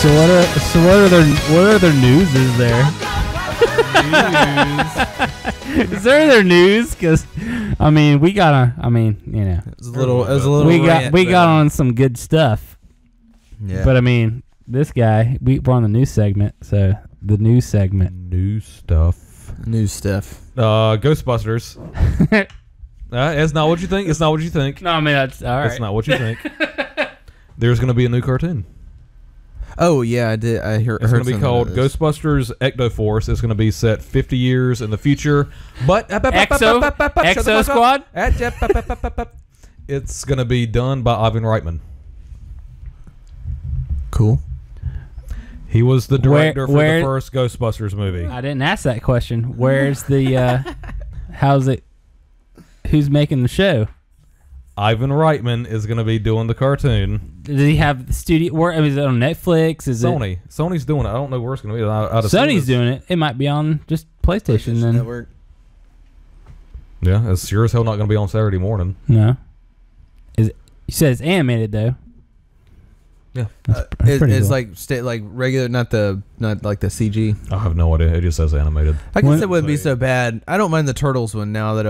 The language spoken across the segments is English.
what other news is there? Is there other news? Because I mean, we got it was a little. We got on some good stuff. Yeah. But I mean, this guy, we're on the news segment, so the news segment. New stuff. Ghostbusters. It's not what you think. It's not what you think. No, I mean that's all right. It's not what you think. There's going to be a new cartoon. Oh yeah, I did. I heard. It's going to be called Ghostbusters Ecto-Force. It's going to be set 50 years in the future. But Exo Squad. It's going to be done by Ivan Reitman. Cool. He was the director for the first Ghostbusters movie. I didn't ask that question. Where's the? How's it? Who's making the show? Ivan Reitman is going to be doing the cartoon. Does he have the studio? Where is it on Netflix? Is Sony? Sony's doing it. I don't know where it's going to be. Sony's doing it. It might be on just PlayStation then. Network. Yeah, it's sure as hell not going to be on Saturday morning. No. Is it? You said it's animated though. Yeah, it's cool. like regular, not like the CG. I have no idea. It just says animated. I guess it wouldn't be so bad. I don't mind the Turtles one now that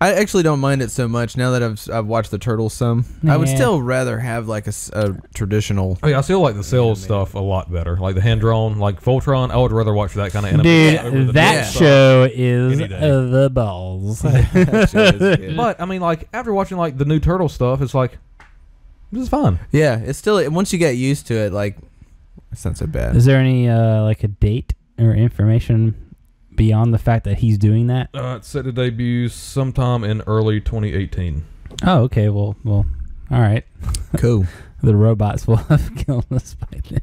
I actually don't mind it so much now that I've watched the Turtles some. Yeah. I would still rather have like a traditional. Oh yeah, I still like the Cell stuff a lot better. Like the hand drawn, like Voltron. I would rather watch that kind of animation. Dude, that show is the balls. But I mean, like after watching like the new Turtle stuff, it's like. This is fun. Yeah, it's still once you get used to it, like it's not so bad. Is there any like a date or information beyond the fact that he's doing that? It's set to debut sometime in early 2018. Oh, okay. Well, all right. Cool. The robots will have killed us by then.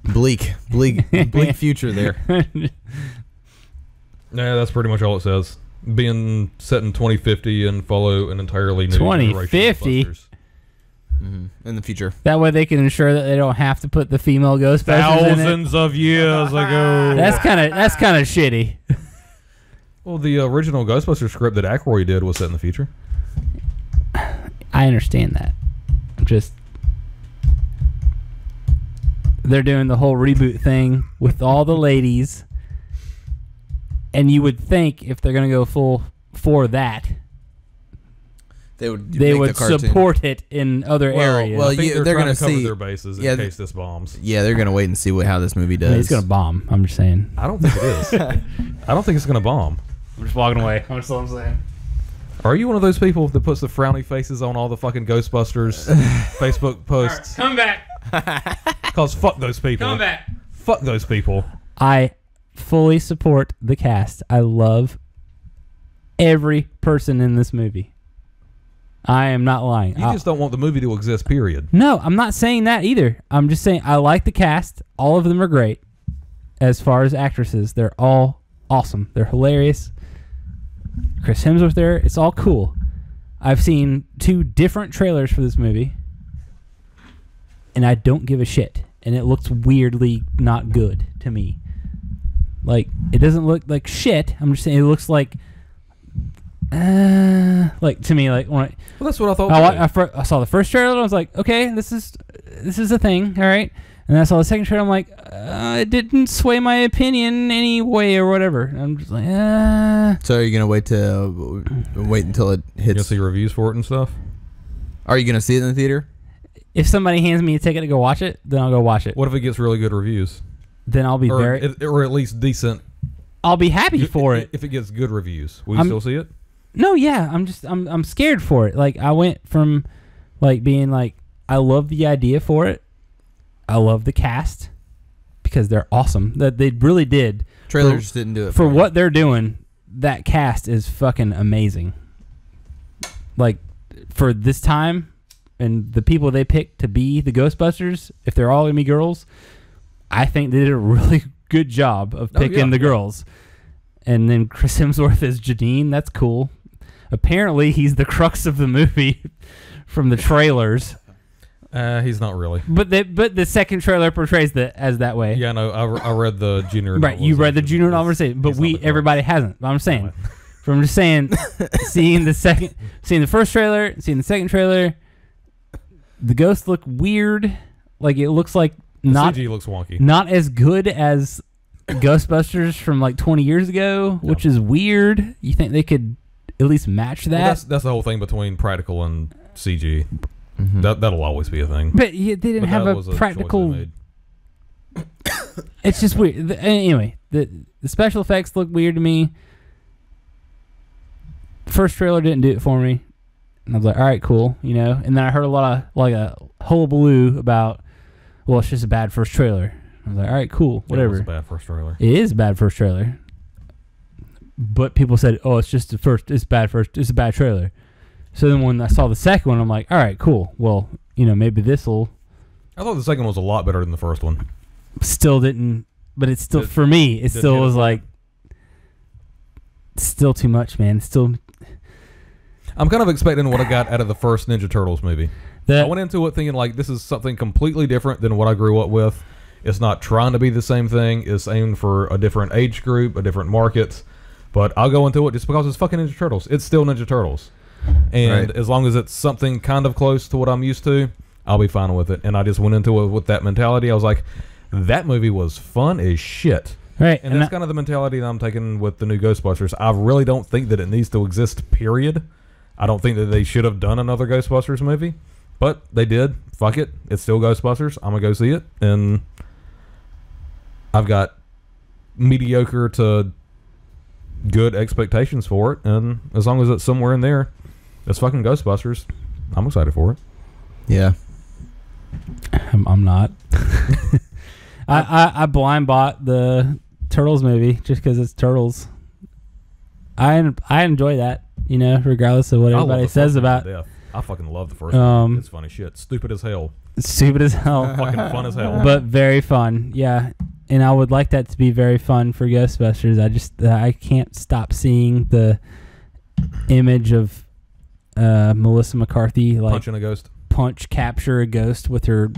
bleak future there. Yeah, that's pretty much all it says. Being set in 2050 and follow an entirely new 2050 in the future. That way they can ensure that they don't have to put the female Ghostbusters thousands of years ago. That's kind of shitty. Well, the original Ghostbusters script that Aykroyd did was set in the future. I understand that. Just they're doing the whole reboot thing with all the ladies. And you would think if they're going to go full for that, they would support it in other areas. Well, they're going to cover their bases in case this bombs. Yeah, they're going to wait and see how this movie does. It's going to bomb. I'm just saying. I don't think it is. I don't think it's going to bomb. I'm just walking away. That's all I'm saying. Are you one of those people that puts the frowny faces on all the fucking Ghostbusters Facebook posts? Right, come back. Because fuck those people. Come back. Fuck those people. I fully support the cast. I love every person in this movie. I am not lying. You just don't want the movie to exist, period. No, I'm not saying that either. I'm just saying I like the cast. All of them are great. As far as actresses, they're all awesome. They're hilarious. Chris Hemsworth there. It's all cool. I've seen 2 different trailers for this movie, and I don't give a shit. And it looks weirdly not good to me. Like, it doesn't look like shit. I'm just saying it looks like to me, like when that's what I thought. I saw the first trailer and I was like, okay, this is a thing, all right. And then I saw the second trailer, I'm like, it didn't sway my opinion any way or whatever. I'm just like, So are you gonna wait until it hits? You'll see reviews for it and stuff. Are you gonna see it in the theater? If somebody hands me a ticket to go watch it, then I'll go watch it. What if it gets really good reviews? Then I'll be or at least decent. I'll be happy for it. If it gets good reviews, will you still see it? No, yeah. I'm scared for it. Like I went from like being like I love the idea for it. I love the cast because they're awesome. That they really did. Trailers didn't do it for what they're doing. That cast is fucking amazing. Like for this time and the people they picked to be the Ghostbusters, if they're all gonna be girls, I think they did a really good job of picking the girls. And then Chris Hemsworth is Janine. That's cool. Apparently, he's the crux of the movie from the trailers. He's not really. But the second trailer portrays as that way. Yeah, no, I read the junior. Right, you read the junior novelization, but everybody hasn't. But I'm saying, from just saying, seeing the first trailer, seeing the second trailer, The ghosts look weird. Like it looks like not CG looks wonky. Not as good as Ghostbusters from like 20 years ago, which is weird. You think they could at least match that? Well, that's the whole thing between practical and CG. Mm-hmm. That'll always be a thing. But they didn't have a practical. It's just weird. Anyway, the special effects look weird to me. First trailer didn't do it for me. And I was like, all right, cool, And then I heard a lot of like a hullabaloo about, well, it's just a bad first trailer. I was like, all right, cool, whatever. It was a bad first trailer. It is a bad first trailer. But people said, oh, it's just it's a bad trailer. So then when I saw the second one, I'm like, all right, cool. Well, maybe this'll. I thought the second one was a lot better than the first one. Still didn't, but it's still, for me, it still was like, still too much, man. Still. I'm kind of expecting what I got out of the first Ninja Turtles movie. I went into it thinking like this is something completely different than what I grew up with. It's not trying to be the same thing. It's aimed for a different age group, a different market. But I'll go into it just because it's fucking Ninja Turtles. It's still Ninja Turtles. And as long as it's something kind of close to what I'm used to, I'll be fine with it. And I just went into it with that mentality. I was like, that movie was fun as shit. Right. And that's kind of the mentality that I'm taking with the new Ghostbusters. I really don't think that it needs to exist, period. I don't think that they should have done another Ghostbusters movie. But they did. Fuck it. It's still Ghostbusters. I'm going to go see it. And I've got mediocre to good expectations for it. And as long as it's somewhere in there, it's fucking Ghostbusters. I'm excited for it. Yeah. I'm not. I blind bought the Turtles movie just because it's Turtles. I enjoy that, regardless of what everybody says about it. I fucking love the first one. It's funny shit. Stupid as hell. Stupid as hell. Fucking fun as hell. But very fun. Yeah. And I would like that to be very fun for Ghostbusters. I can't stop seeing the image of Melissa McCarthy like punching a ghost. Capture a ghost with her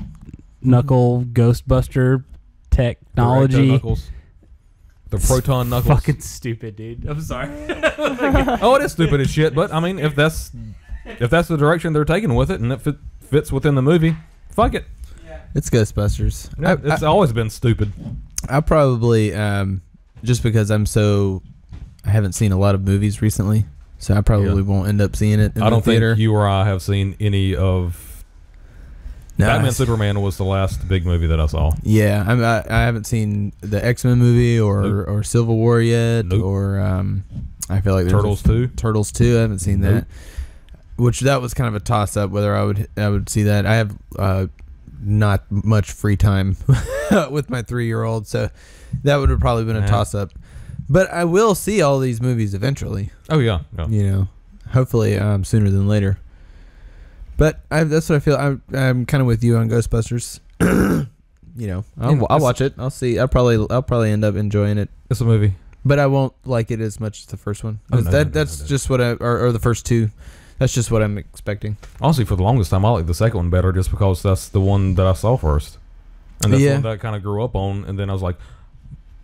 knuckle Ghostbuster technology. The proton knuckles. Fucking stupid, dude. I'm sorry. Oh, it is stupid as shit. But I mean, if that's the direction they're taking with it, and if it fits within the movie, fuck it. Yeah. It's Ghostbusters. Yeah, it's always been stupid. I probably just because I haven't seen a lot of movies recently, so I probably won't end up seeing it in I don't the theater. think you or I have seen any of. Batman Superman was the last big movie that I saw. Yeah, I haven't seen the X-Men movie or Civil War yet, or I feel like Turtles 2. Turtles 2. I haven't seen that, which that was kind of a toss-up whether I would see that. I have not much free time with my 3-year-old, so that would have probably been a toss-up. But I will see all these movies eventually. Oh yeah. Hopefully sooner than later. But that's what I feel. I'm kind of with you on Ghostbusters. I'll watch it. I'll see. I'll probably end up enjoying it. It's a movie, but I won't like it as much as the first one. That's just what or the first two. That's just what I'm expecting. Honestly, for the longest time, I like the second one better, just because that's the one that I saw first, and that's the one that I kind of grew up on. And then I was like,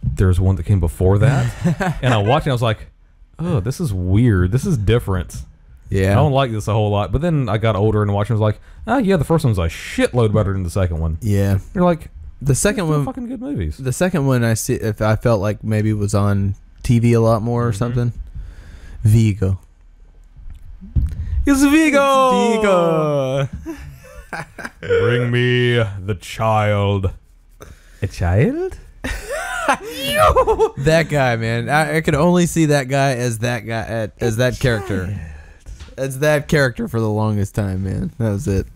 "There's one that came before that," and I watched it. I was like, "Oh, this is weird. This is different." Yeah, I don't like this a whole lot. But then I got older and watched it. I was like, oh yeah, the first one's a shitload better than the second one. Yeah, you're like, the second one, fucking good movies. The second one, I see. If I felt like maybe it was on TV a lot more or something. Vigo. It's Vigo. Bring me the child. A child? That guy, man. I could only see that guy as that character. As that character for the longest time, man. That was it.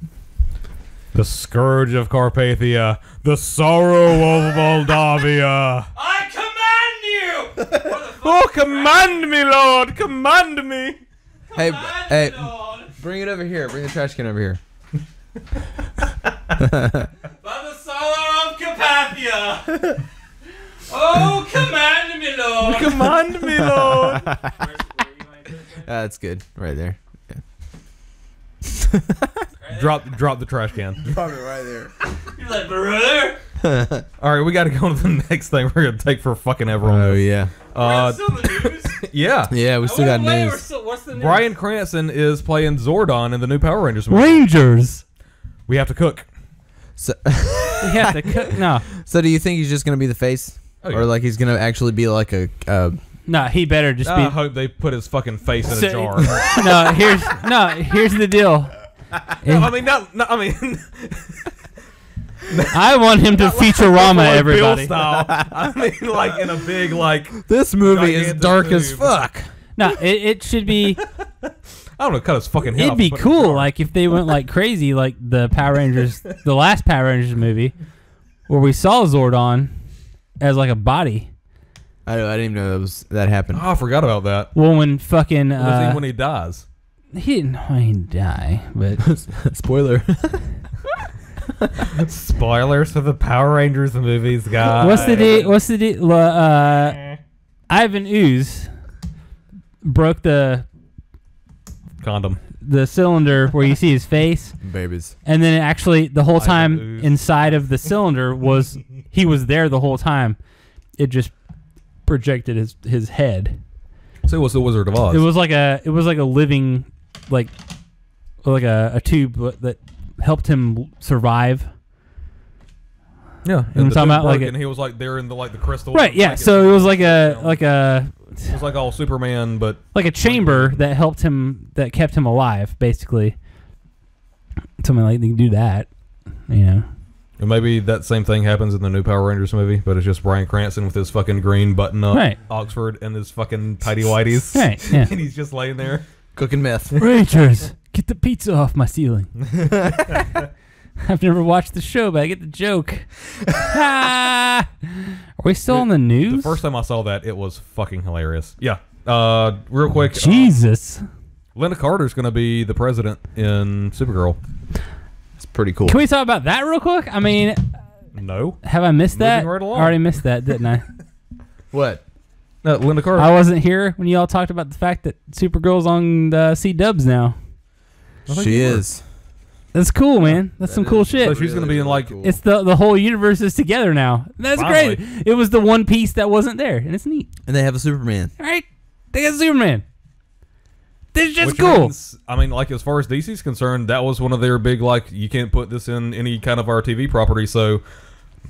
The scourge of Carpathia, the sorrow of Moldavia. I command you! Oh, command me, Lord, command me. Hey, bring it over here. Bring the trash can over here. By the sorrow of Carpathia. Oh, command me, Lord. Command me, Lord. That's good, right there. Drop the trash can. Drop it right there. You're like, brother. All right, we got to go to the next thing. We're gonna take for fucking ever. Oh yeah. Still in the news. Yeah, we still got news. What's the news? Bryan Cranston is playing Zordon in the new Power Rangers movie. Rangers. We have to cook. So, We have to cook. No, so do you think he's just gonna be the face, Oh, yeah. or like he's gonna actually be like a? no, he better just I be. hope they put his fucking face in So- a jar. Here's the deal. No, I mean, no, I mean, I want him to Futurama like everybody. Bill style. I mean, like in a big, like, This movie is Gigantic dark as tube. fuck. No, it should be. I don't know, cut his fucking head It'd off be and put it in a cool, jar. like if they went like crazy, like the Power Rangers, the last Power Rangers movie, where we saw Zordon as like a body. I didn't even know that happened. Oh, I forgot about that. Well, when fucking When he dies. he didn't die, but Spoiler. Spoilers for the Power Rangers movies, guys. what's the deal? Ivan Ooze broke the Condom. cylinder where you see his face, Babies. and then actually the whole Ivan time Ooze. inside of the cylinder he was there the whole time. It just projected his head. So it was the Wizard of Oz. It was like a living like a tube that helped him survive. yeah. I'm And the talking dude about, like, broke and he was like there in the crystal. Right, yeah. Like, So it was like a it was like all Superman, but chamber that helped him, that kept him alive, basically. Something like they can do that, you know. and maybe that same thing happens in the new Power Rangers movie, but it's just Bryan Cranston with his fucking green button up Right. Oxford and his fucking tidy whities. Right, yeah. And he's just laying there. Cooking meth. Rangers, get the pizza off my ceiling. I've never watched the show, but I get the joke. Are we still on the news? The first time I saw that, it was fucking hilarious. Yeah. Real quick. Jesus. Linda Carter's going to be the president in Supergirl. It's pretty cool. Can we talk about that real quick? I mean, No. have I missed that? Moving right along. I already missed that, didn't I? What? No, Linda Carter. I wasn't here when you all talked about the fact that Supergirl's on the C-dubs now. I think She you were. is. That's cool, man. That's some cool shit. So she's going to be in like... cool. It's the whole universe is together now. That's Finally. great. It was the one piece that wasn't there, and it's neat. And they have a Superman. All right, they got Superman. This is just Which cool. means, I mean, like, as far as DC's concerned, that was one of their big, like, you can't put this in any kind of our TV property, so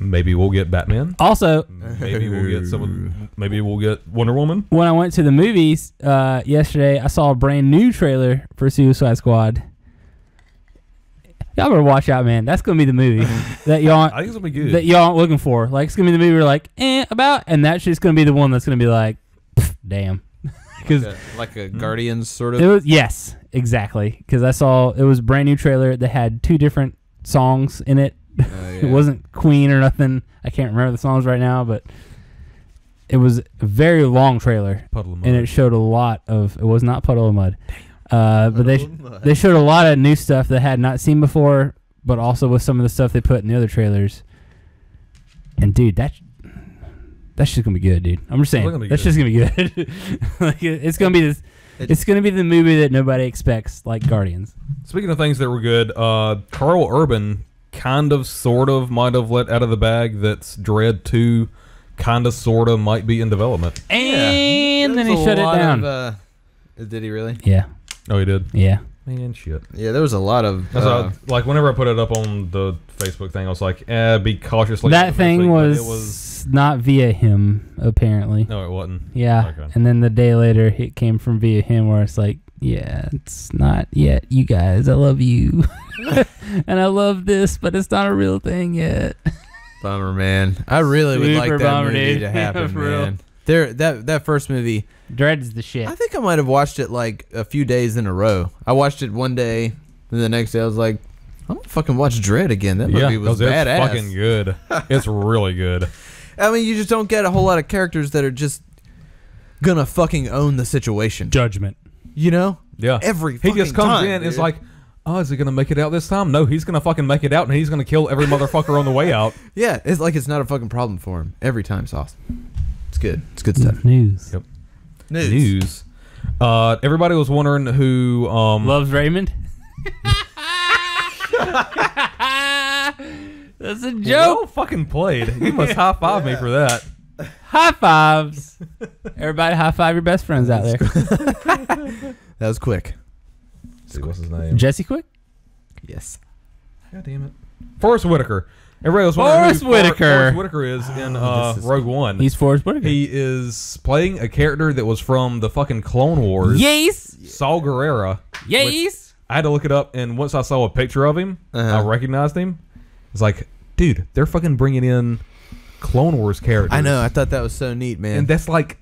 maybe we'll get Batman. Also, Maybe we'll get maybe we'll get Wonder Woman. when I went to the movies yesterday, I saw a brand new trailer for Suicide Squad. Y'all better watch out, man. That's gonna be the movie that y'all I think it's going to be good. that y'all aren't looking for. Like, it's gonna be the movie we're like, about, and that's just gonna be the one that's gonna be like, damn. Because Like a Guardians sort of. it was, yes, exactly. Because I saw it was a brand new trailer that had 2 different songs in it. It wasn't Queen or nothing. I can't remember the songs right now, but it was a very long trailer, Puddle of Mud. and it showed a lot of. It was not Puddle of Mud, but they showed a lot of new stuff that I had not seen before, but also with some of the stuff they put in the other trailers. And dude, that's just gonna be good, dude. I'm just saying, It's that's gonna just gonna be good. Like, it's gonna be this. It's gonna be the movie that nobody expects, like Guardians. Speaking of things that were good, Carl Urban kind of, sort of, might have let out of the bag that Dread 2 kind of, sort of, might be in development. And then he shut it down. Did he really? Yeah, Oh, he did? yeah. Man, shit. Yeah, there was a lot of. That's like, whenever I put it up on the Facebook thing, I was like, be cautiously That optimistic, thing but was, it was... not via him, apparently. No, it wasn't. Yeah, Okay. and then the day later, it came from via him, where it's like, yeah, it's not yet, you guys. I love you, and I love this, but it's not a real thing yet. Bummer, man. I really would like Super that bummer, movie dude. to happen, For real. man. That first movie, Dread's the shit. I think I might have watched it like a few days in a row. I watched it one day, and the next day I was like, I'm gonna fucking watch Dread again. That movie was 'cause it's badass. fucking good. It's really good. I mean, you just don't get a whole lot of characters that are just gonna fucking own the situation. Judgment. You know? Yeah. Every He fucking just comes time, in, it's dude. like, oh, is he going to make it out this time? No, he's going to fucking make it out, and he's going to kill every motherfucker on the way out. Yeah, it's like it's not a fucking problem for him. Every time it's awesome. It's good. It's good stuff. News. Yep. News. Everybody was wondering who... Loves Raymond. That's a joke. Well fucking played. You must high-five me for that. High fives. Everybody high five your best friends out there. That was quick. Let's see, what's his name? Jesse Quick? Yes. God damn it. Forrest Whitaker. Everybody was Forrest Whitaker. Forrest Whitaker is in Rogue One. He's Forrest Whitaker. He is playing a character that was from the fucking Clone Wars. Yes. Saul Guerrera. Yes. I had to look it up, and once I saw a picture of him, I recognized him. It's like, dude, they're fucking bringing in Clone Wars characters. I know. I thought that was so neat, man. And that's like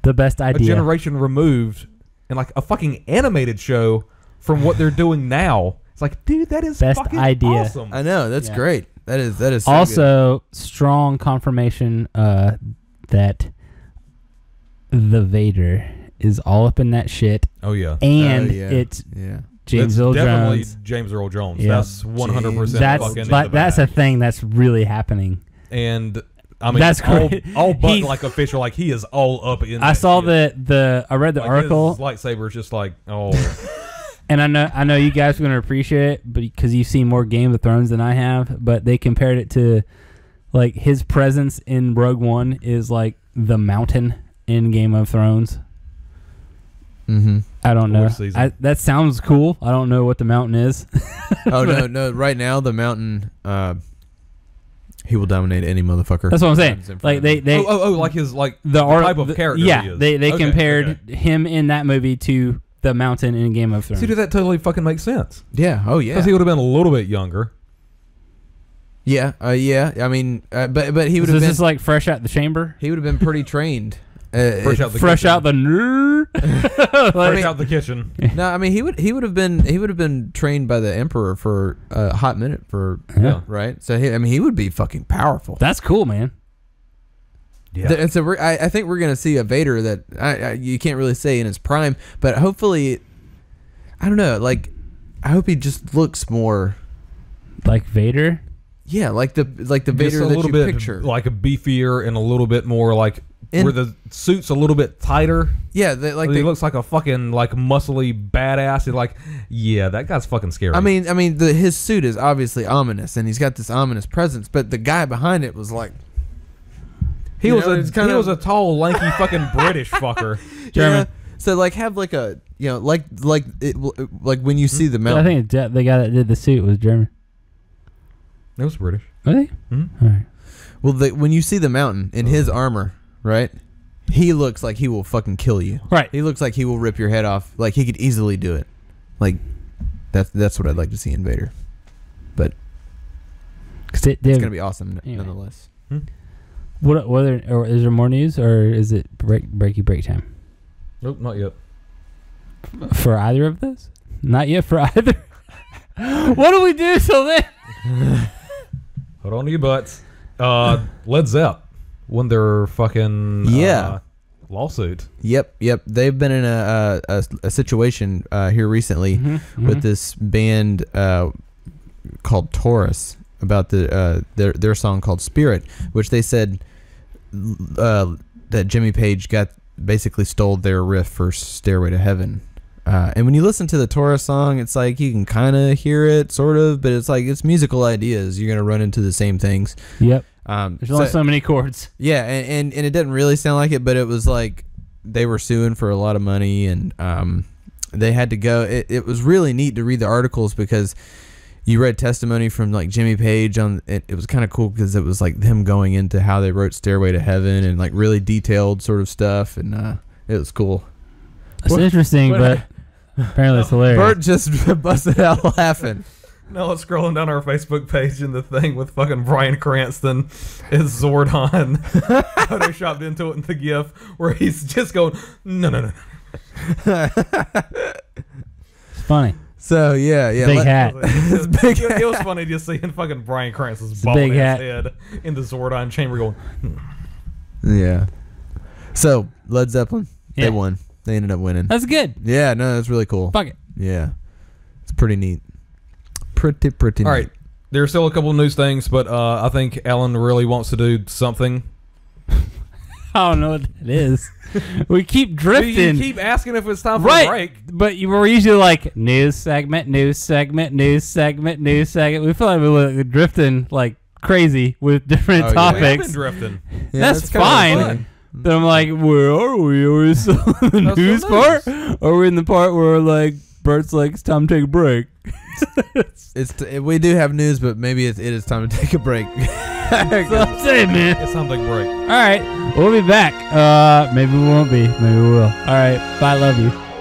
the best a idea. generation removed, and like a fucking animated show from what they're doing now. It's like, dude, that is Best fucking idea. awesome. I know. That's great. That is so also strong confirmation that the Vader is all up in that shit. Oh yeah, and good. it's Yeah. James That's Earl definitely Jones. James Earl Jones. Yeah. That's 100%. That's fucking like, in the that's a bag. thing that's really happening. And I mean, That's great. all but He's- like official. Like he is all up in. I that saw shit. I read the Like, article, his lightsaber is just like, oh, and I know you guys are gonna appreciate it, but because you've seen more Game of Thrones than I have, but they compared it to like his presence in Rogue One is like the mountain in Game of Thrones. Mm-hmm. I don't know. Fourth season. That sounds cool. I don't know what the mountain is. Oh no! Right now, the mountain. He will dominate any motherfucker. That's what I'm saying. Comes in front Like of they him. like his like the type of character. Yeah, he is. they Okay, compared okay. him in that movie to the mountain in Game of Thrones. See, dude, that totally fucking makes sense. Yeah. Oh yeah. Because he would have been a little bit younger. Yeah. Yeah. I mean, but he would So have is been. this like fresh out the chamber? He would have been pretty trained. Fresh out the Fresh kitchen. out the Fresh out the kitchen. No, I mean he would have been trained by the emperor for a hot minute Yeah. right. So he would be fucking powerful. That's cool, man. Yeah. And so I think we're gonna see a Vader that you can't really say in his prime, but hopefully, I don't know. Like, I hope he just looks more. Like Vader. Yeah, like the Just Vader a that little you bit picture. like a beefier and a little bit more like And- where the suit's a little bit tighter. Yeah, He looks like a fucking like muscly badass. You're like, yeah, that guy's fucking scary. I mean, his suit is obviously ominous, and he's got this ominous presence. But the guy behind it was like, he you was know, it's kind he of- was a tall, lanky fucking British fucker. German. Yeah. So like have like a like when you see the I mountain. think the guy that did the suit was German. It was British. Really? Mhm. All right. Well, when you see the mountain in his armor, right? He looks like he will fucking kill you. Right. He looks like he will rip your head off. Like he could easily do it. Like that's what I'd like to see in Vader. But Cause it's gonna be awesome Anyway. nonetheless. Or is there more news, or is it break time Nope, not yet. for either of those? Not yet for either. What do we do till then? Hold on to your butts. Led Zepp won their fucking lawsuit. Yep. They've been in a situation here recently with this band called Taurus about their song called Spirit, which they said that Jimmy Page basically stole their riff for Stairway to Heaven. And when you listen to the Taurus song, it's like you can kind of hear it, sort of, but it's like it's musical ideas. You're gonna run into the same things. Yep. There's only so many chords. Yeah, and it didn't really sound like it, but it was like they were suing for a lot of money, and they had to go. It was really neat to read the articles because you read testimony from like Jimmy Page on it. It was kind of cool because it was like them going into how they wrote Stairway to Heaven and like really detailed sort of stuff, and it was cool. It's interesting, but apparently it's hilarious. Bert just busted out laughing. No, it's scrolling down our Facebook page and the thing with fucking Bryan Cranston is Zordon photoshopped into it in the GIF where he's just going, no. It's funny. So yeah. Big hat. It's big hat. It was funny just seeing fucking Bryan Cranston's a bald big ass hat. head in the Zordon chamber going, Yeah. So Led Zeppelin, Yeah. they won. They ended up winning. That's good. Yeah, no, that's really cool. Fuck it. Yeah, it's pretty neat. Pretty neat. all right. There's still a couple of news things, but I think Alan really wants to do something. I don't know what that is. We keep drifting. You keep asking if it's time for a Right, break. but you were usually like news segment, news segment, news segment, news segment. We feel like we're drifting like crazy with different Oh, yeah. We have been topics. drifting. Yeah, that's kinda fine. fun. Then I'm like, where are we? Are we still in the That's news the part? Or are we in the part where we're like Bert's like, it's time to take a break. We do have news, but maybe it is time to take a break. That's what I'm saying, man. It's time to take a break. All right, we'll be back. Maybe we won't be. Maybe we will. All right, bye. Love you.